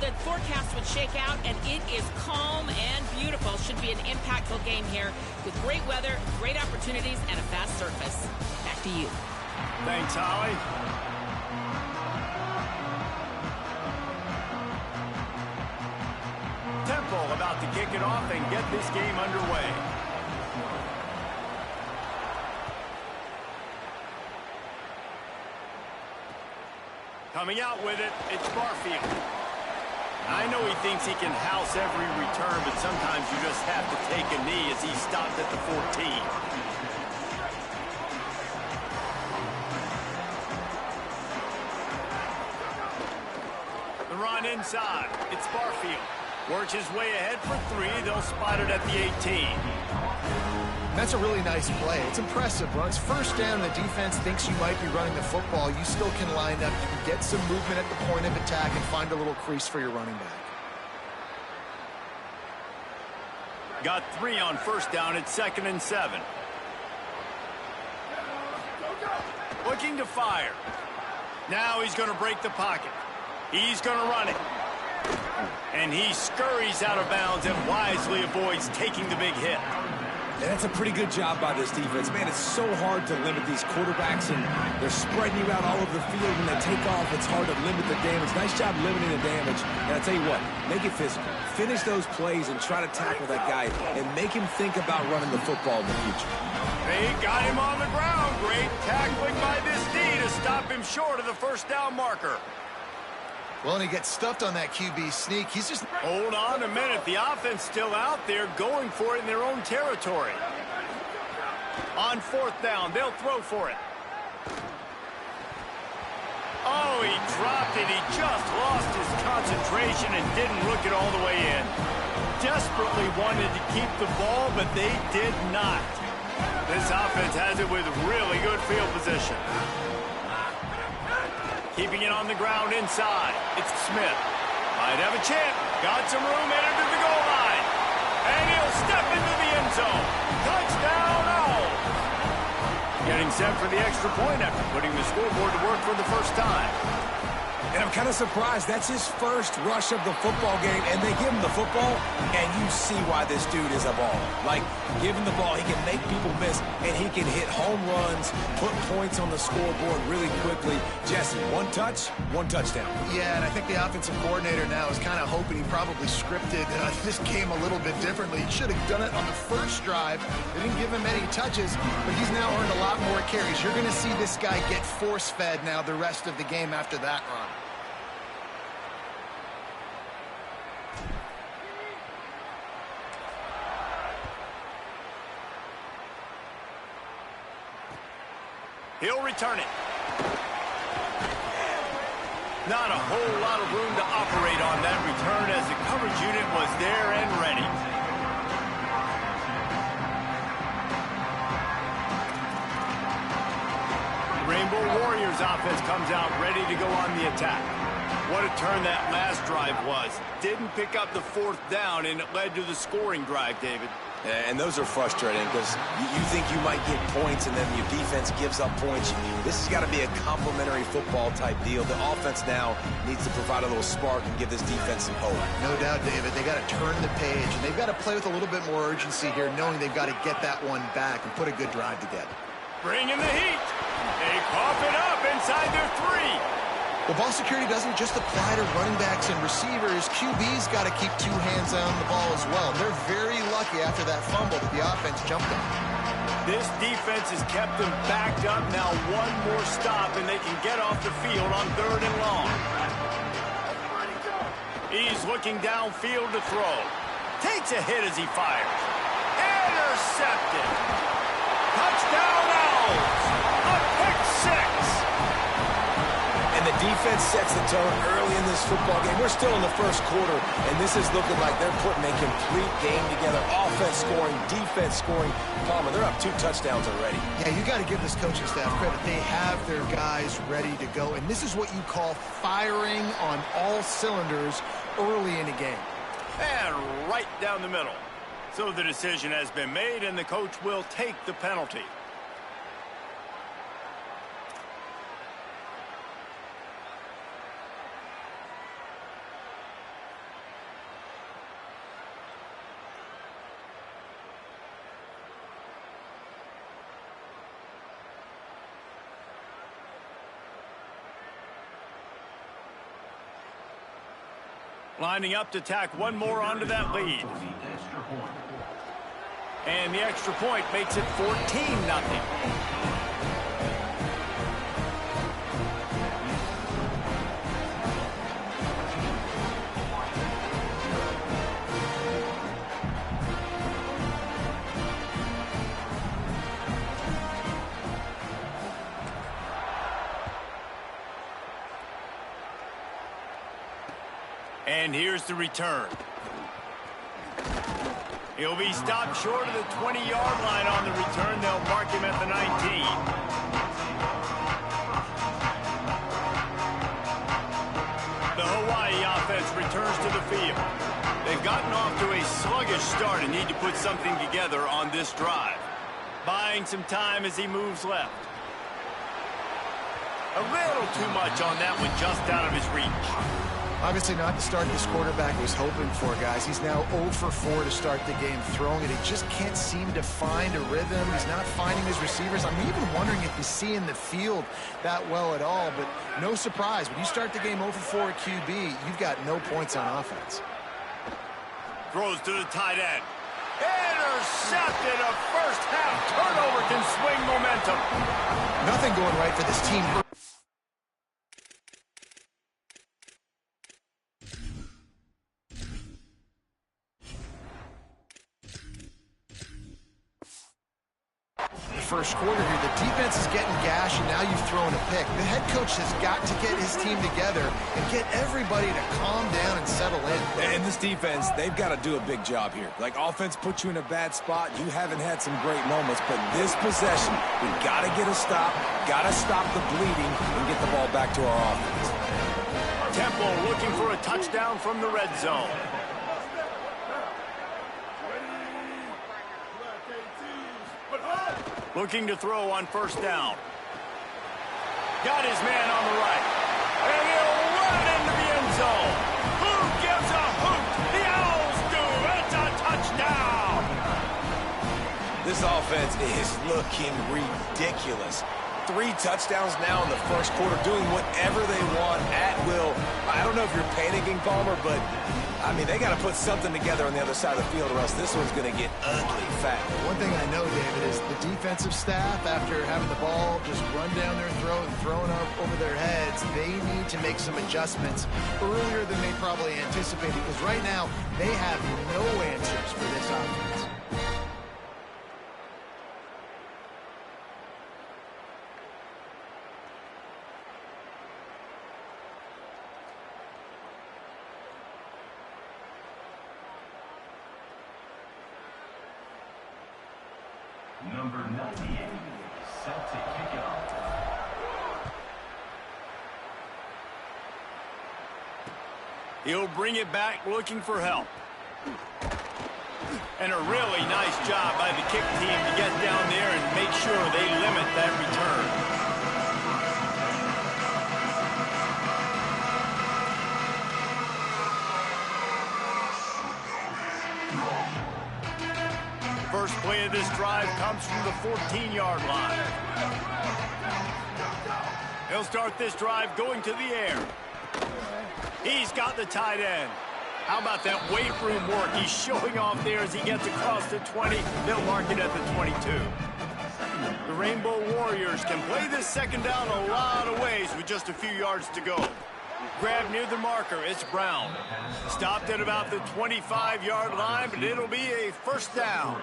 the forecast would shake out, and it is calm and beautiful. Should be an impactful game here with great weather, great opportunities, and a fast surface. Back to you. Thanks, Holly. Temple about to kick it off and get this game underway. Coming out with it, it's Barfield. I know he thinks he can house every return, but sometimes you just have to take a knee as he stopped at the 14. The run inside. It's Barfield. Works his way ahead for 3. They'll spot it at the 18. That's a really nice play. It's impressive. Runs first down, the defense thinks you might be running the football. You still can line up. You can get some movement at the point of attack and find a little crease for your running back. Got 3 on first down. It's 2nd and 7. Looking to fire. Now he's going to break the pocket. He's going to run it. And he scurries out of bounds and wisely avoids taking the big hit. And that's a pretty good job by this defense. Man, it's so hard to limit these quarterbacks, and they're spreading you out all over the field. When they take off, it's hard to limit the damage. Nice job limiting the damage. And I tell you what, make it physical. Finish those plays and try to tackle that guy and make him think about running the football in the future. They got him on the ground. Great tackling by this D to stop him short of the first down marker. Well, and he gets stuffed on that QB sneak. He's just... Hold on a minute. The offense still out there going for it in their own territory. On 4th down, they'll throw for it. Oh, he dropped it. He just lost his concentration and didn't look it all the way in. Desperately wanted to keep the ball, but they did not. This offense has it with really good field position. Keeping it on the ground inside. It's Smith. Might have a chance. Got some room, headed to the goal line. And he'll step into the end zone. Touchdown, Owls. Getting set for the extra point after putting the scoreboard to work for the first time. And I'm kind of surprised. That's his first rush of the football game, and they give him the football, and you see why this dude is a baller. Like, give him the ball, he can make people miss, and he can hit home runs, put points on the scoreboard really quickly. Jesse, 1 touch, 1 touchdown. Yeah, and I think the offensive coordinator now is kind of hoping he probably scripted this game a little bit differently. He should have done it on the first drive. They didn't give him any touches, but he's now earned a lot more carries. You're going to see this guy get force-fed now the rest of the game after that run. He'll return it. Not a whole lot of room to operate on that return as the coverage unit was there and ready. Rainbow Warriors offense comes out ready to go on the attack. What a turn that last drive was. Didn't pick up the 4th down, and it led to the scoring drive, David. And those are frustrating because you think you might get points and then your defense gives up points. This has got to be a complementary football type deal. The offense now needs to provide a little spark and give this defense some hope. No doubt, David. They got to turn the page, and they've got to play with a little bit more urgency here, knowing they've got to get that one back and put a good drive together. Bring in the heat. They cough it up inside their 3. Well, ball security doesn't just apply to running backs and receivers. QB's got to keep 2 hands on the ball as well. They're very lucky after that fumble that the offense jumped on. This defense has kept them backed up. Now 1 more stop, and they can get off the field on 3rd and long. He's looking downfield to throw. Takes a hit as he fires. Intercepted. Touchdown, Owls. A pick 6. And the defense sets the tone early in this football game. We're still in the first quarter, and this is looking like they're putting a complete game together. Offense scoring, defense scoring. Palmer, they're up 2 touchdowns already. Yeah, you got to give this coaching staff credit. They have their guys ready to go, and this is what you call firing on all cylinders early in a game. And right down the middle. So the decision has been made, and the coach will take the penalty. Lining up to tack one more onto that lead. And the extra point makes it 14-0. And here's the return. He'll be stopped short of the 20-yard line on the return. They'll mark him at the 19. The Hawaii offense returns to the field. They've gotten off to a sluggish start and need to put something together on this drive. Buying some time as he moves left. A little too much on that one, just out of his reach. Obviously not the start this quarterback was hoping for, guys. He's now 0 for 4 to start the game throwing it. He just can't seem to find a rhythm. He's not finding his receivers. I'm even wondering if he's seeing the field that well at all, but no surprise. When you start the game 0 for 4 at QB, you've got no points on offense. Throws to the tight end. Intercepted. A first half turnover can swing momentum. Nothing going right for this team. First quarter here, the defense is getting gashed, and now you've thrown a pick. The head coach has got to get his team together and get everybody to calm down and settle in. And this defense, they've got to do a big job here. Like, offense puts you in a bad spot. You haven't had some great moments, but this possession, we got to get a stop, got to stop the bleeding, and get the ball back to our offense. Temple looking for a touchdown from the red zone. Looking to throw on first down. Got his man on the right. And he'll run it into the end zone. Who gives a hoot? The Owls do. It's a touchdown. This offense is looking ridiculous. 3 touchdowns now in the first quarter, doing whatever they want at will. I don't know if you're panicking, Palmer, but, I mean, they got to put something together on the other side of the field, or else this one's going to get ugly fast. One thing I know, David, is the defensive staff, after having the ball just run down their throat and thrown up over their heads, they need to make some adjustments earlier than they probably anticipated, because right now they have no answers for this offense. Number 98, set to kick off. He'll bring it back looking for help. And a really nice job by the kick team to get down there and make sure they limit that return. First play of this drive comes from the 14-yard line. He'll start this drive going to the air. He's got the tight end. How about that weight room work he's showing off there as he gets across the 20. They'll mark it at the 22. The Rainbow Warriors can play this second down a lot of ways with just a few yards to go. Grab near the marker, it's Brown. Stopped at about the 25-yard line, but it'll be a first down.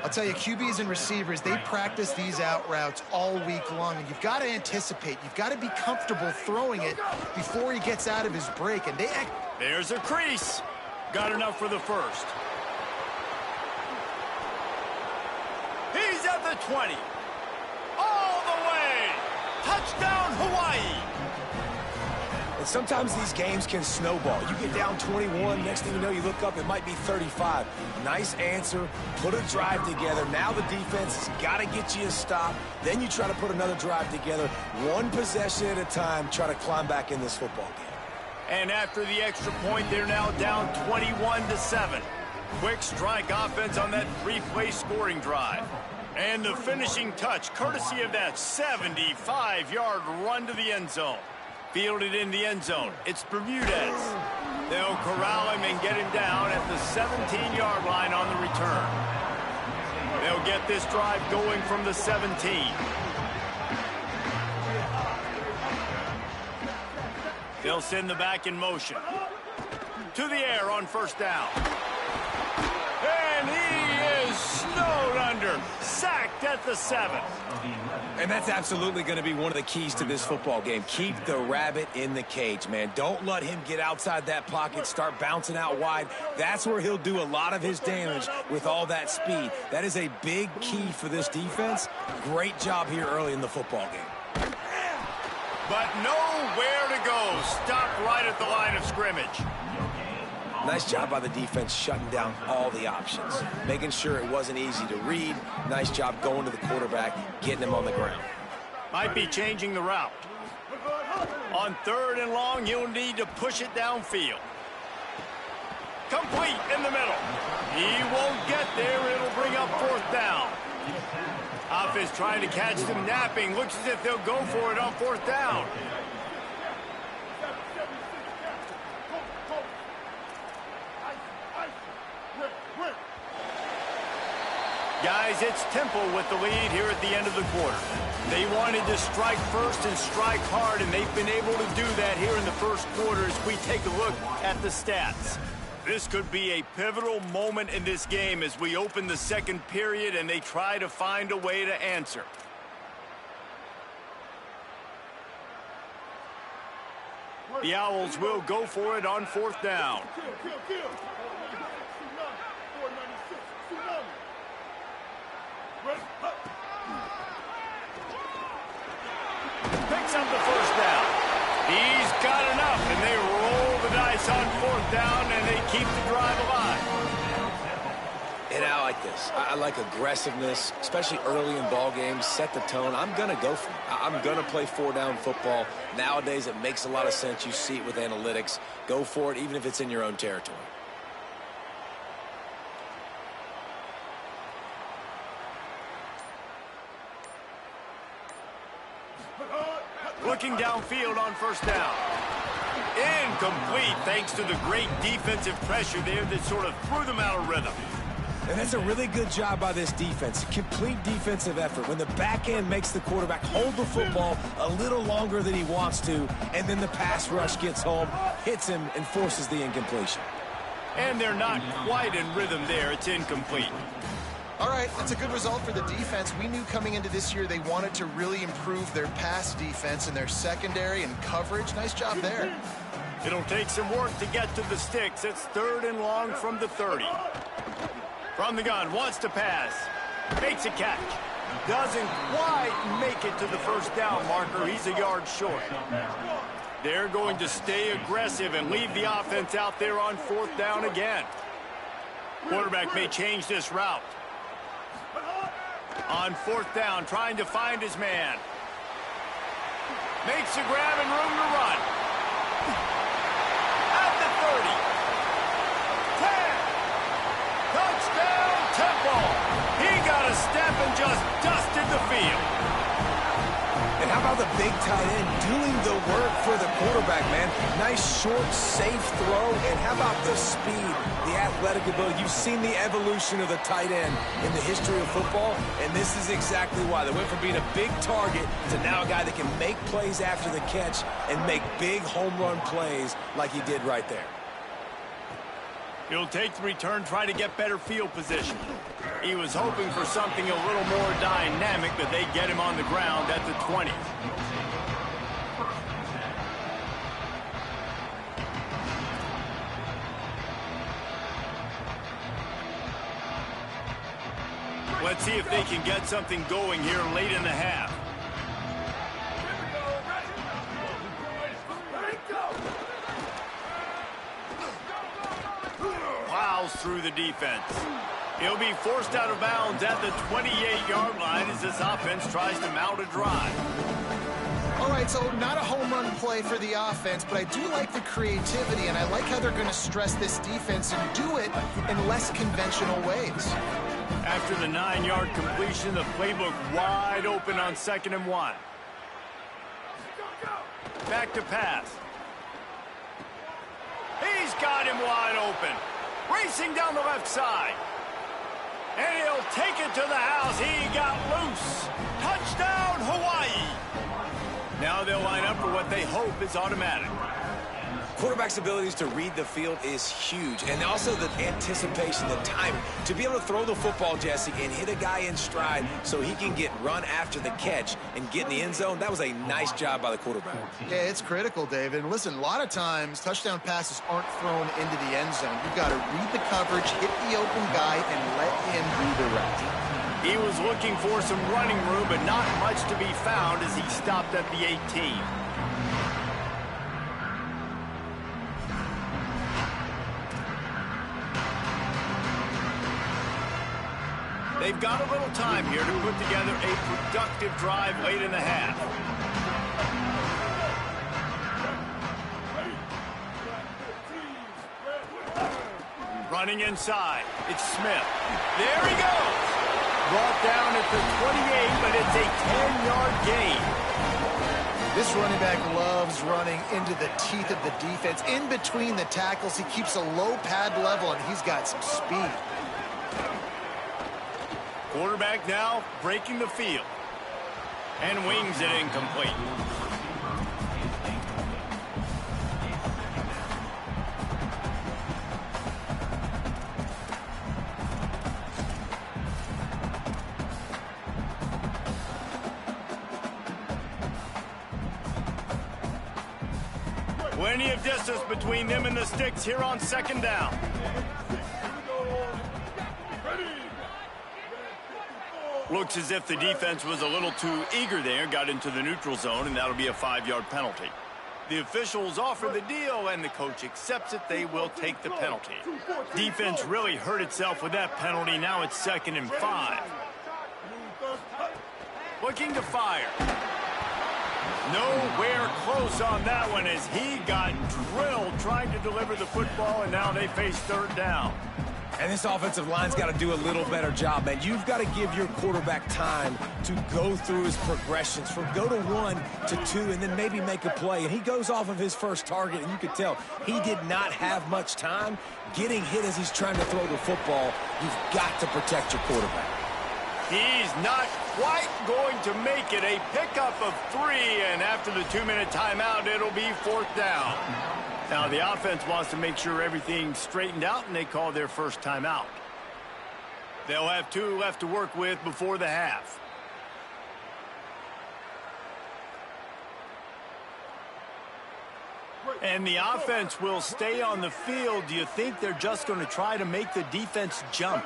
I'll tell you, QBs and receivers, they practice these out routes all week long, and you've got to anticipate. You've got to be comfortable throwing it before he gets out of his break. And there's a crease. Got enough for the first. He's at the 20. All the way. Touchdown, Hawaii. And sometimes these games can snowball. You get down 21, next thing you know, you look up, it might be 35. Nice answer, put a drive together. Now the defense has got to get you a stop. Then you try to put another drive together. One possession at a time, try to climb back in this football game. And after the extra point, they're now down 21-7. Quick strike offense on that 3-play scoring drive. And the finishing touch, courtesy of that 75-yard run to the end zone. Fielded in the end zone. It's Bermudez. They'll corral him and get him down at the 17-yard line on the return. They'll get this drive going from the 17. They'll send the back in motion. To the air on first down. And he is snowed under. Sacked at the 7. And that's absolutely going to be one of the keys to this football game. Keep the rabbit in the cage, man. Don't let him get outside that pocket, start bouncing out wide. That's where he'll do a lot of his damage with all that speed. That is a big key for this defense. Great job here early in the football game. But nowhere to go. Stopped right at the line of scrimmage. Nice job by the defense shutting down all the options, making sure it wasn't easy to read. Nice job going to the quarterback, getting him on the ground. Might be changing the route. On 3rd and long, he'll need to push it downfield. Complete in the middle. He won't get there. It'll bring up 4th down. Offense trying to catch them napping. Looks as if they'll go for it on 4th down. Guys, it's Temple with the lead here at the end of the quarter. They wanted to strike first and strike hard, and they've been able to do that here in the first quarter as we take a look at the stats. This could be a pivotal moment in this game as we open the second period and they try to find a way to answer. The Owls will go for it on 4th down. Picks up the 1st down. He's got enough, and they roll the dice on 4th down, and they keep the drive alive. And I like this. I like aggressiveness, especially early in ball games. Set the tone. I'm going to go for it. I'm going to play 4-down football. Nowadays, it makes a lot of sense. You see it with analytics. Go for it, even if it's in your own territory. Looking downfield on 1st down. Incomplete thanks to the great defensive pressure there that sort of threw them out of rhythm. And that's a really good job by this defense. Complete defensive effort. When the back end makes the quarterback hold the football a little longer than he wants to, and then the pass rush gets home, hits him, and forces the incompletion. And they're not quite in rhythm there. It's incomplete. All right, that's a good result for the defense. We knew coming into this year they wanted to really improve their pass defense and their secondary and coverage. Nice job there. It'll take some work to get to the sticks. It's 3rd and long from the 30. From the gun, wants to pass. Makes a catch. Doesn't quite make it to the 1st down marker. He's a yard short. They're going to stay aggressive and leave the offense out there on 4th down again. Quarterback may change this route. On 4th down, trying to find his man. Makes a grab and room to run. At the 30. 10. Touchdown, Temple. He got a step and just dusted the field. And how about the big tight end doing the work for the quarterback, man? Nice, short, safe throw. And how about the speed, the athletic ability? You've seen the evolution of the tight end in the history of football, and this is exactly why. They went from being a big target to now a guy that can make plays after the catch and make big home run plays like he did right there. He'll take the return, try to get better field position. He was hoping for something a little more dynamic, but they get him on the ground at the 20. Let's see if they can get something going here late in the half. Plows through the defense. He'll be forced out of bounds at the 28-yard line as this offense tries to mount a drive. All right, so not a home run play for the offense, but I do like the creativity, and I like how they're going to stress this defense and do it in less conventional ways. After the 9-yard completion, the playbook wide open on 2nd and 1. Back to pass. He's got got him wide open. Racing down the left side. And he'll take it to the house. He got loose. Touchdown, Hawaii. Now they'll line up for what they hope is automatic. Quarterback's abilities to read the field is huge, and also the anticipation, the timing. To be able to throw the football, Jesse, and hit a guy in stride so he can get run after the catch and get in the end zone, that was a nice job by the quarterback. Yeah, it's critical, David. And listen, a lot of times touchdown passes aren't thrown into the end zone. You've got to read the coverage, hit the open guy, and let him do the rest. He was looking for some running room, but not much to be found as he stopped at the 18. They've got a little time here to put together a productive drive late in the half. Running inside, it's Smith. There he goes. Brought down at the 28, but it's a 10-yard gain. This running back loves running into the teeth of the defense. In between the tackles, he keeps a low pad level, and he's got some speed. Quarterback now breaking the field. And wings it incomplete. Plenty of distance between them and the sticks here on second down. Looks as if the defense was a little too eager there, got into the neutral zone, and that'll be a 5-yard penalty. The officials offer the deal, and the coach accepts it. They will take the penalty. Defense really hurt itself with that penalty. Now it's 2nd and 5. Looking to fire. Nowhere close on that one as he got drilled trying to deliver the football, and now they face 3rd down. And this offensive line's got to do a little better job, man. You've got to give your quarterback time to go through his progressions from go to 1 to 2 and then maybe make a play. And he goes off of his first target, and you can tell he did not have much time getting hit as he's trying to throw the football. You've got to protect your quarterback. He's not quite going to make it. A pickup of 3, and after the 2-minute timeout, it'll be 4th down. Now, the offense wants to make sure everything's straightened out, and they call their first timeout. They'll have 2 left to work with before the half. And the offense will stay on the field. Do you think they're just going to try to make the defense jump?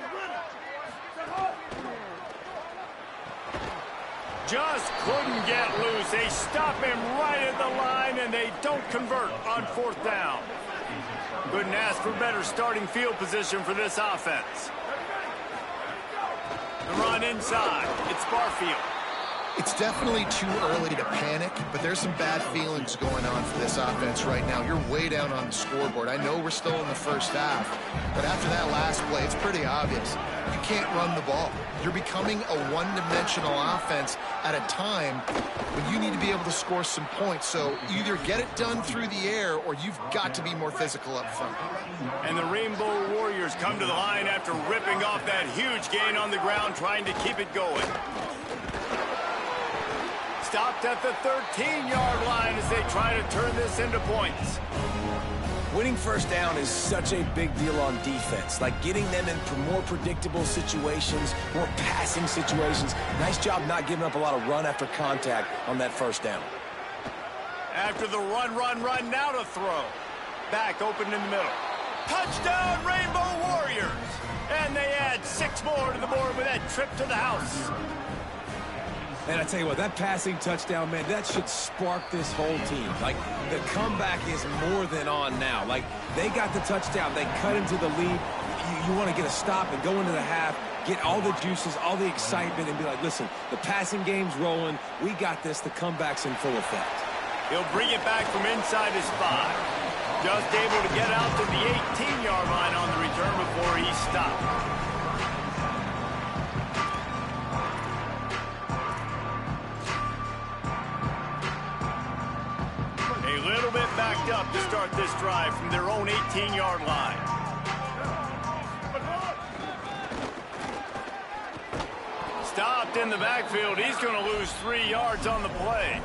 Just couldn't get loose. They stop him right at the line, and they don't convert on 4th down. Couldn't ask for better starting field position for this offense. The run inside. It's Barfield. It's definitely too early to panic, but there's some bad feelings going on for this offense right now. You're way down on the scoreboard. I know we're still in the first half, but after that last play, it's pretty obvious. You can't run the ball. You're becoming a one-dimensional offense at a time when you need to be able to score some points. So either get it done through the air or you've got to be more physical up front. And the Rainbow Warriors come to the line after ripping off that huge gain on the ground, trying to keep it going. Stopped at the 13-yard line as they try to turn this into points. Winning first down is such a big deal on defense, like getting them in more predictable situations, more passing situations. Nice job not giving up a lot of run after contact on that first down. After the run, now to throw. Back open in the middle. Touchdown, Rainbow Warriors! And they add 6 more to the board with that trip to the house. And I tell you what, that passing touchdown, man, that should spark this whole team. Like, the comeback is more than on now. Like, they got the touchdown. They cut into the lead. You want to get a stop and go into the half, get all the juices, all the excitement, and be like, listen, the passing game's rolling. We got this. The comeback's in full effect. He'll bring it back from inside his 5. Just able to get out to the 18-yard line on the return before he stopped. A little bit backed up to start this drive from their own 18-yard line. Stopped in the backfield. He's going to lose 3 yards on the play.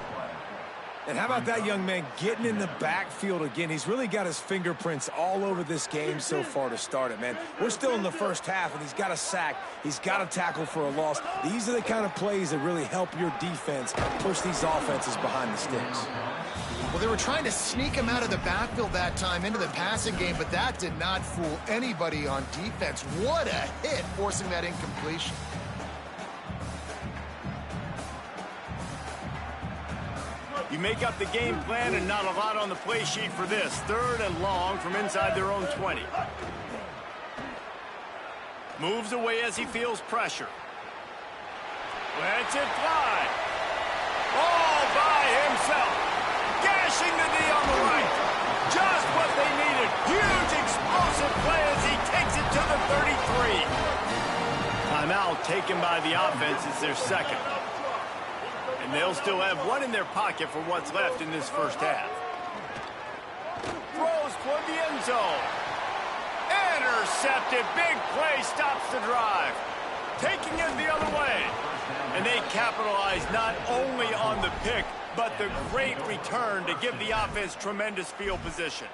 And how about that young man getting in the backfield again? He's really got his fingerprints all over this game so far to start it, man. We're still in the first half, and he's got a sack. He's got a tackle for a loss. These are the kind of plays that really help your defense push these offenses behind the sticks. Well, they were trying to sneak him out of the backfield that time into the passing game, but that did not fool anybody on defense. What a hit, forcing that incompletion. You make up the game plan and not a lot on the play sheet for this. 3rd and long from inside their own 20. Moves away as he feels pressure. Lets it fly. All by himself. Gashing the D on the right. Just what they needed. Huge explosive play as he takes it to the 33. Timeout taken by the offense is their second. And they'll still have one in their pocket for what's left in this first half. Throws toward the end zone. Intercepted. Big play stops the drive. Taking it the other way. And they capitalize not only on the pick, but the great return to give the offense tremendous field position.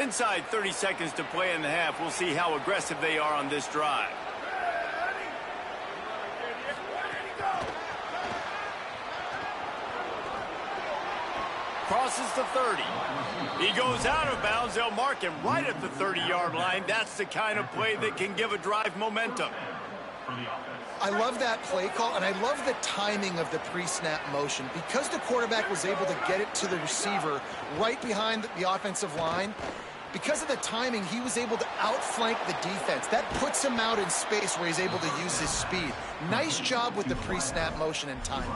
Inside 30 seconds to play in the half. We'll see how aggressive they are on this drive. Crosses the 30. He goes out of bounds. They'll mark him right at the 30-yard line. That's the kind of play that can give a drive momentum. I love that play call, and I love the timing of the pre-snap motion. Because the quarterback was able to get it to the receiver right behind the offensive line, because of the timing, he was able to outflank the defense. That puts him out in space where he's able to use his speed. Nice job with the pre-snap motion and timing.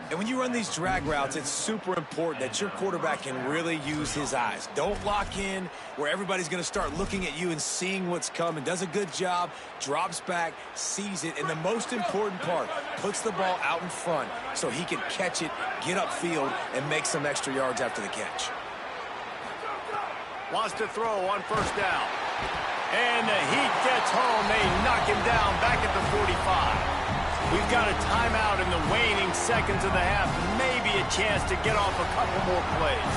And when you run these drag routes, it's super important that your quarterback can really use his eyes. Don't lock in where everybody's going to start looking at you and seeing what's coming. Does a good job, drops back, sees it, and the most important part, puts the ball out in front so he can catch it, get upfield, and make some extra yards after the catch. Wants to throw on first down. And the heat gets home. They knock him down back at the 45. We've got a timeout in the waning seconds of the half. Maybe a chance to get off a couple more plays.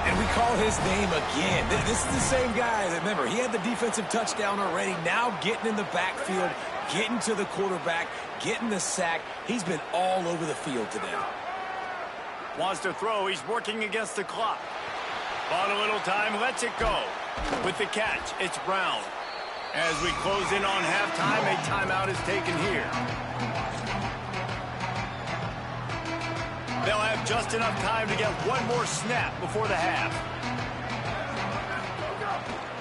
And we call his name again. This is the same guy. Remember, he had the defensive touchdown already. Now getting in the backfield, getting to the quarterback, getting the sack. He's been all over the field today. Wants to throw. He's working against the clock. Bought a little time, lets it go. With the catch, it's Brown. As we close in on halftime, a timeout is taken here. They'll have just enough time to get one more snap before the half.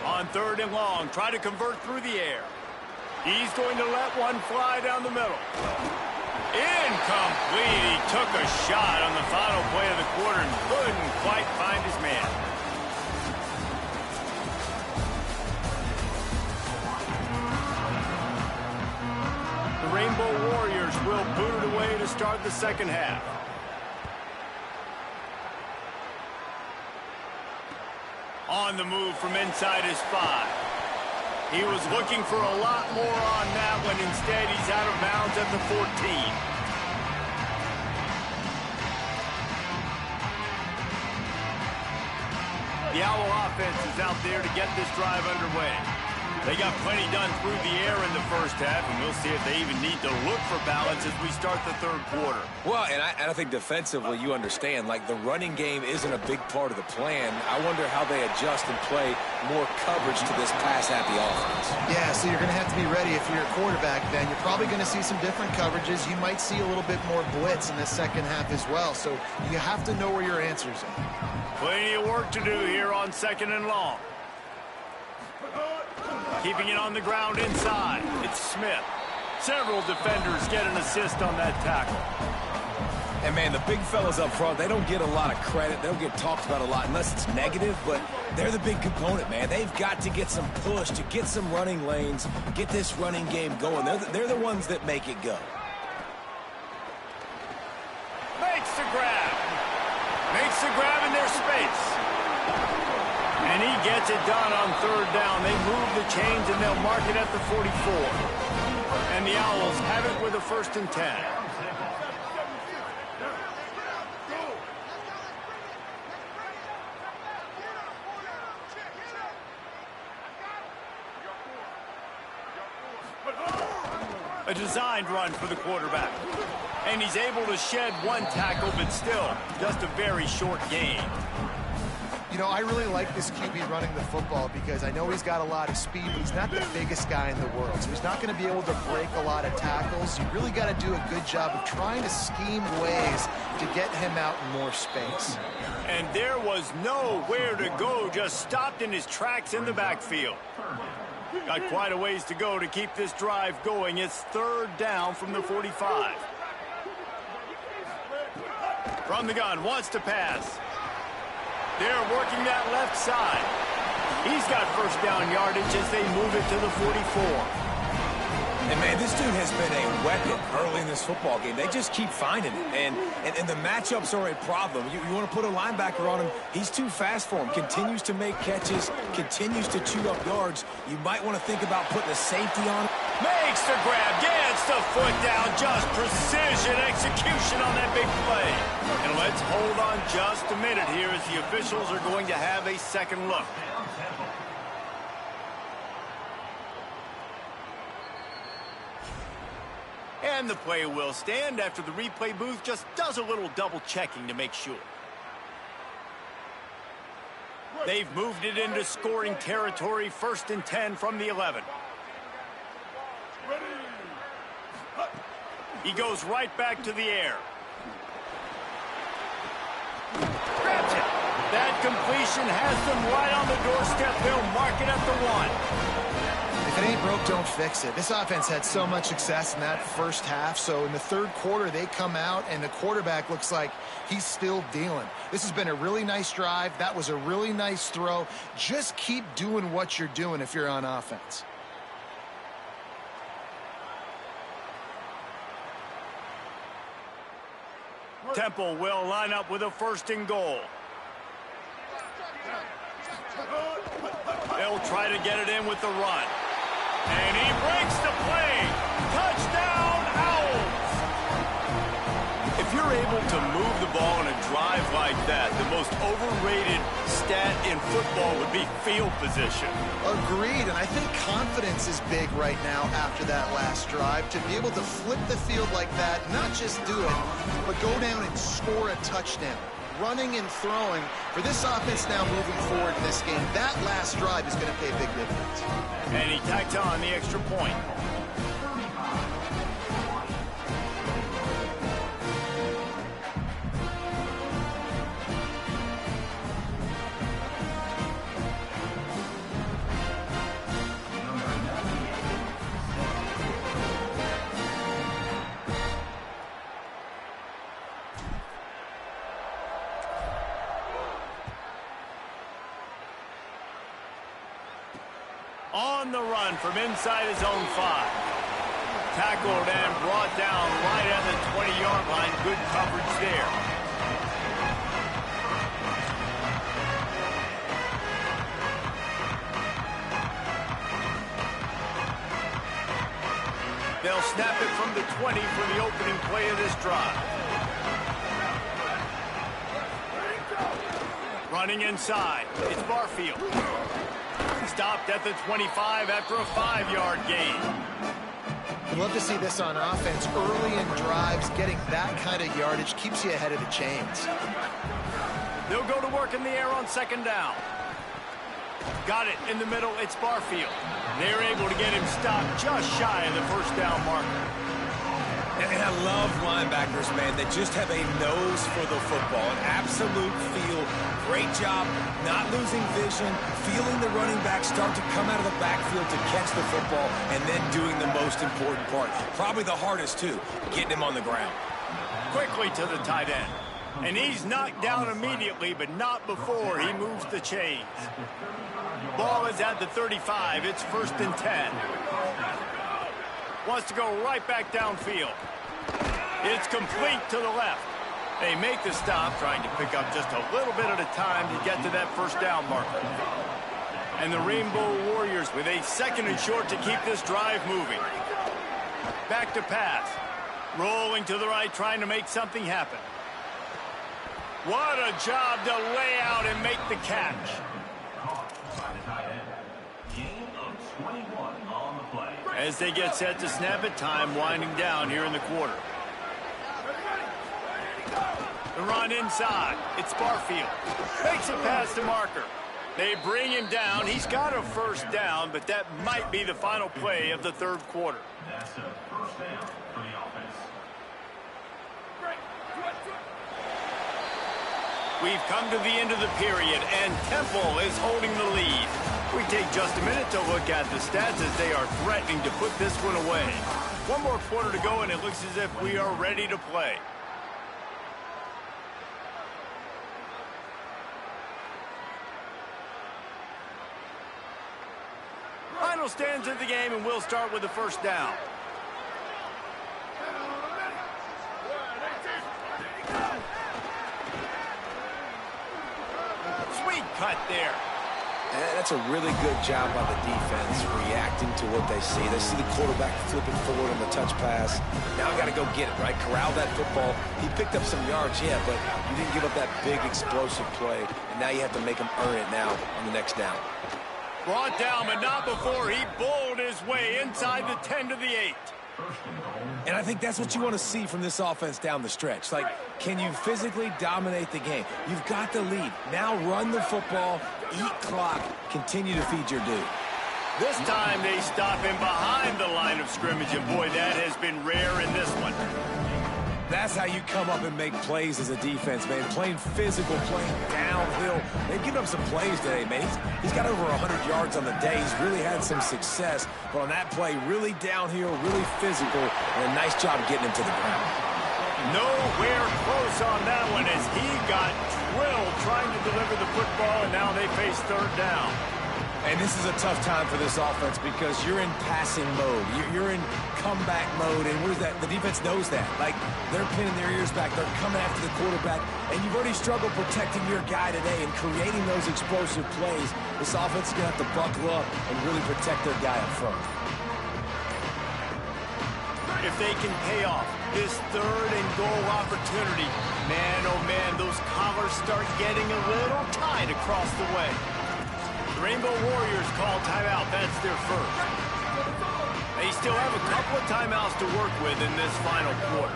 On 3rd and long, try to convert through the air. He's going to let one fly down the middle. Incomplete. He took a shot on the final play of the quarter and couldn't quite find his man. The Rainbow Warriors will boot it away to start the second half. On the move from inside his 5. He was looking for a lot more on that one. Instead, he's out of bounds at the 14. The Owl offense is out there to get this drive underway. They got plenty done through the air in the first half, and we'll see if they even need to look for balance as we start the 3rd quarter. Well, and I think defensively, you understand, like the running game isn't a big part of the plan. I wonder how they adjust and play more coverage to this pass-happy offense. Yeah, so you're going to have to be ready if you're a quarterback, Ben. You're probably going to see some different coverages. You might see a little bit more blitz in the second half as well, so you have to know where your answers are. Plenty of work to do here on 2nd and long. Keeping it on the ground inside. It's Smith. Several defenders get an assist on that tackle. And, man, the big fellas up front, they don't get a lot of credit. They don't get talked about a lot unless it's negative, but they're the big component, man. They've got to get some push, to get some running lanes, get this running game going. They're the ones that make it go. Makes the grab. Makes the grab in their space. And he gets it done on third down. They move the chains, and they'll mark it at the 44. And the Owls have it with a 1st and 10. A designed run for the quarterback. And he's able to shed one tackle, but still just a very short gain. You know, I really like this QB running the football because I know he's got a lot of speed, but he's not the biggest guy in the world. So he's not going to be able to break a lot of tackles. You really got to do a good job of trying to scheme ways to get him out in more space. And there was nowhere to go, just stopped in his tracks in the backfield. Got quite a ways to go to keep this drive going. It's 3rd down from the 45. From the gun, wants to pass. They're working that left side. He's got 1st down yardage as they move it to the 44. And, man, this dude has been a weapon early in this football game. They just keep finding it. And the matchups are a problem. You want to put a linebacker on him, he's too fast for him. Continues to make catches, continues to chew up yards. You might want to think about putting a safety on him. Makes the grab, gets the foot down, just precision execution on that big play. And let's hold on just a minute here as the officials are going to have a second look. And the play will stand after the replay booth just does a little double checking to make sure. They've moved it into scoring territory, 1st and 10 from the 11. He goes right back to the air. Grabs it. That completion has them right on the doorstep. They'll mark it at the 1. If it ain't broke, don't fix it. This offense had so much success in that first half, so in the 3rd quarter, they come out, and the quarterback looks like he's still dealing. This has been a really nice drive. That was a really nice throw. Just keep doing what you're doing if you're on offense. Temple will line up with a 1st and goal. They'll try to get it in with the run. And he breaks the play. Touchdown, Owls! If you're able to move the ball in a drive like that, the most overrated stat in football would be field position. Agreed, and I think confidence is big right now after that last drive. To be able to flip the field like that, not just do it, but go down and score a touchdown. Running and throwing for this offense now moving forward in this game. That last drive is going to pay big dividends. And he tacked on the extra point. On the run from inside his own 5. Tackled and brought down right at the 20-yard line. Good coverage there. They'll snap it from the 20 for the opening play of this drive. Running inside, it's Barfield. Stopped at the 25 after a 5-yard gain. I'd love to see this on offense. Early in drives, getting that kind of yardage keeps you ahead of the chains. They'll go to work in the air on 2nd down. Got it in the middle, it's Barfield. They're able to get him stopped just shy of the 1st down marker. And I love linebackers, man, that just have a nose for the football, an absolute feel. Great job not losing vision, feeling the running back start to come out of the backfield to catch the football, and then doing the most important part. Probably the hardest, too, getting him on the ground. Quickly to the tight end. And he's knocked down immediately, but not before he moves the chains. Ball is at the 35. It's 1st and 10. Wants to go right back downfield. It's complete to the left. They make the stop, trying to pick up just a little bit at a time to get to that 1st down marker. And the Rainbow Warriors with a 2nd and short to keep this drive moving. Back to pass. Rolling to the right, trying to make something happen. What a job to lay out and make the catch. As they get set to snap it, time winding down here in the quarter. The run inside. It's Barfield. Makes it past the marker. They bring him down. He's got a 1st down, but that might be the final play of the 3rd quarter. That's a 1st down for the offense. We've come to the end of the period, and Temple is holding the lead. We take just a minute to look at the stats as they are threatening to put this one away. One more quarter to go, and it looks as if we are ready to play. Final stands of the game, and we'll start with the 1st down. Sweet cut there. That's a really good job by the defense, reacting to what they see. They see the quarterback flipping forward on the touch pass. Now got to go get it, right? Corral that football. He picked up some yards, yeah, but you didn't give up that big explosive play. And now you have to make him earn it now on the next down. Brought down, but not before he bowled his way inside the 10 to the 8. And I think that's what you want to see from this offense down the stretch. Like, can you physically dominate the game? You've got the lead. Now run the football, eat clock, continue to feed your dude. This time they stop him behind the line of scrimmage, and boy, that has been rare in this one. That's how you come up and make plays as a defense, man. Playing physical, playing downhill. They've given up some plays today, man. He's got over 100 yards on the day. He's really had some success. But on that play, really downhill, really physical, and a nice job getting him to the ground. Nowhere close on that one as he got drilled trying to deliver the football, and now they face 3rd down. And this is a tough time for this offense because you're in passing mode. You're in comeback mode, and what is that? The defense knows that. Like, they're pinning their ears back. They're coming after the quarterback, and you've already struggled protecting your guy today and creating those explosive plays. This offense is going to have to buckle up and really protect their guy up front. If they can pay off this 3rd and goal opportunity, man, oh man, those collars start getting a little tight across the way. The Rainbow Warriors call timeout. That's their 1st. They still have a couple of timeouts to work with in this final quarter.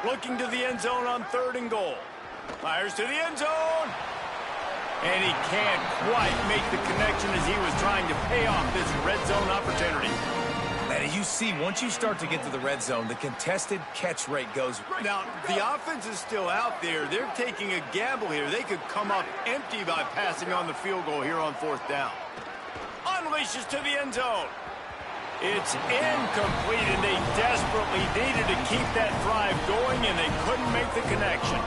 Looking to the end zone on 3rd and goal. Fires to the end zone. And he can't quite make the connection as he was trying to pay off this red zone opportunity. And as you see, once you start to get to the red zone, the contested catch rate goes. Now, the offense is still out there. They're taking a gamble here. They could come up empty by passing on the field goal here on 4th down. Unleashes to the end zone. It's incomplete, and they desperately needed to keep that drive going, and they couldn't make the connection.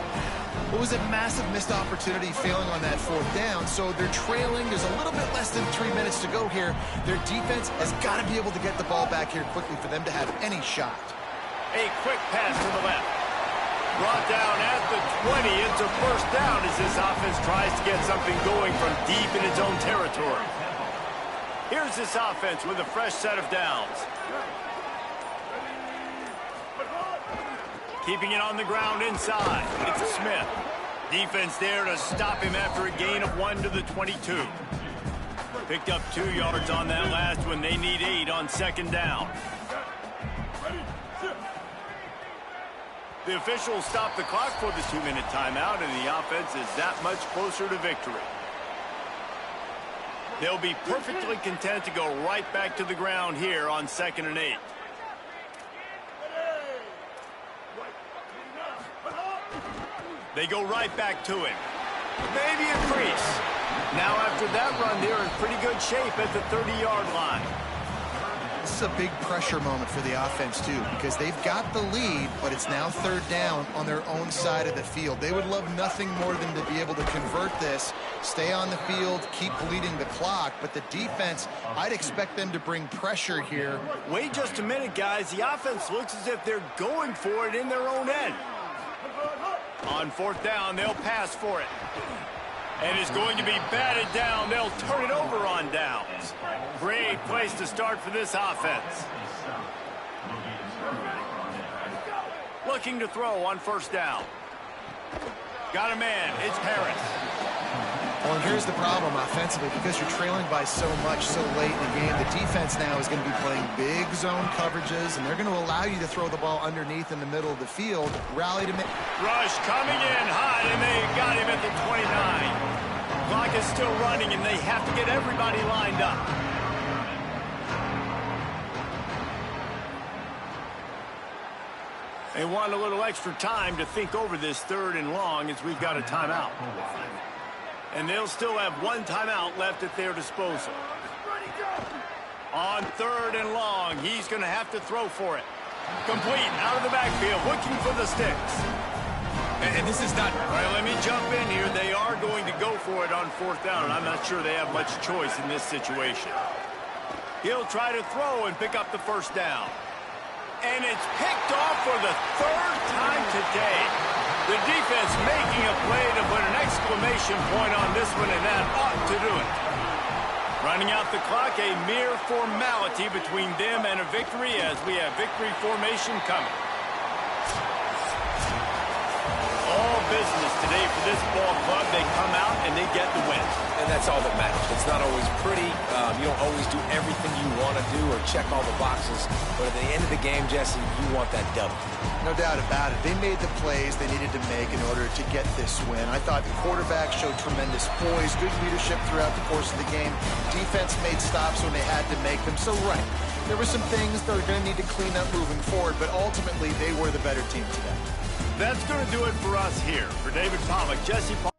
It was a massive missed opportunity failing on that 4th down, so they're trailing. There's a little bit less than 3 minutes to go here. Their defense has got to be able to get the ball back here quickly for them to have any shot. A quick pass to the left. Brought down at the 20. It's a 1st down as this offense tries to get something going from deep in its own territory. Here's this offense with a fresh set of downs. Keeping it on the ground inside. It's Smith. Defense there to stop him after a gain of 1 to the 22. Picked up 2 yards on that last one. They need 8 on 2nd down. The officials stop the clock for the 2-minute timeout, and the offense is that much closer to victory. They'll be perfectly content to go right back to the ground here on 2nd and 8. They go right back to him. Maybe a crease. Now after that run, they're in pretty good shape at the 30-yard line. This is a big pressure moment for the offense, too, because they've got the lead, but it's now third down on their own side of the field. They would love nothing more than to be able to convert this, stay on the field, keep bleeding the clock, but the defense, I'd expect them to bring pressure here. Wait just a minute, guys. The offense looks as if they're going for it in their own end. On fourth down, they'll pass for it. And it's going to be batted down. They'll turn it over on downs. Great place to start for this offense. Looking to throw on first down. Got a man. It's Harris. Well, and here's the problem offensively, because you're trailing by so much so late in the game, the defense now is going to be playing big zone coverages, and they're going to allow you to throw the ball underneath in the middle of the field. Rally to Rush coming in hot, and they got him at the 29. Clock is still running, and they have to get everybody lined up. They want a little extra time to think over this third and long as we've got a timeout. And they'll still have one timeout left at their disposal. On third and long, he's going to have to throw for it. Complete, out of the backfield, looking for the sticks. And this is not... All right, let me jump in here. They are going to go for it on fourth down, and I'm not sure they have much choice in this situation. He'll try to throw and pick up the first down. And it's picked off for the third time today. The defense making a play to put an exclamation point on this one, and that ought to do it. Running out the clock, a mere formality between them and a victory as we have victory formation coming. All business today for this ball club. They come out and they get the win. And that's all that matters. It's not always pretty. You don't always do everything you want to do or check all the boxes. But at the end of the game, Jesse, you want that W. No doubt about it. They made the plays they needed to make in order to get this win. I thought the quarterback showed tremendous poise, good leadership throughout the course of the game. Defense made stops when they had to make them. So, right, there were some things they're going to need to clean up moving forward, but ultimately they were the better team today. That's going to do it for us here. For David Pollack, Jesse Paul.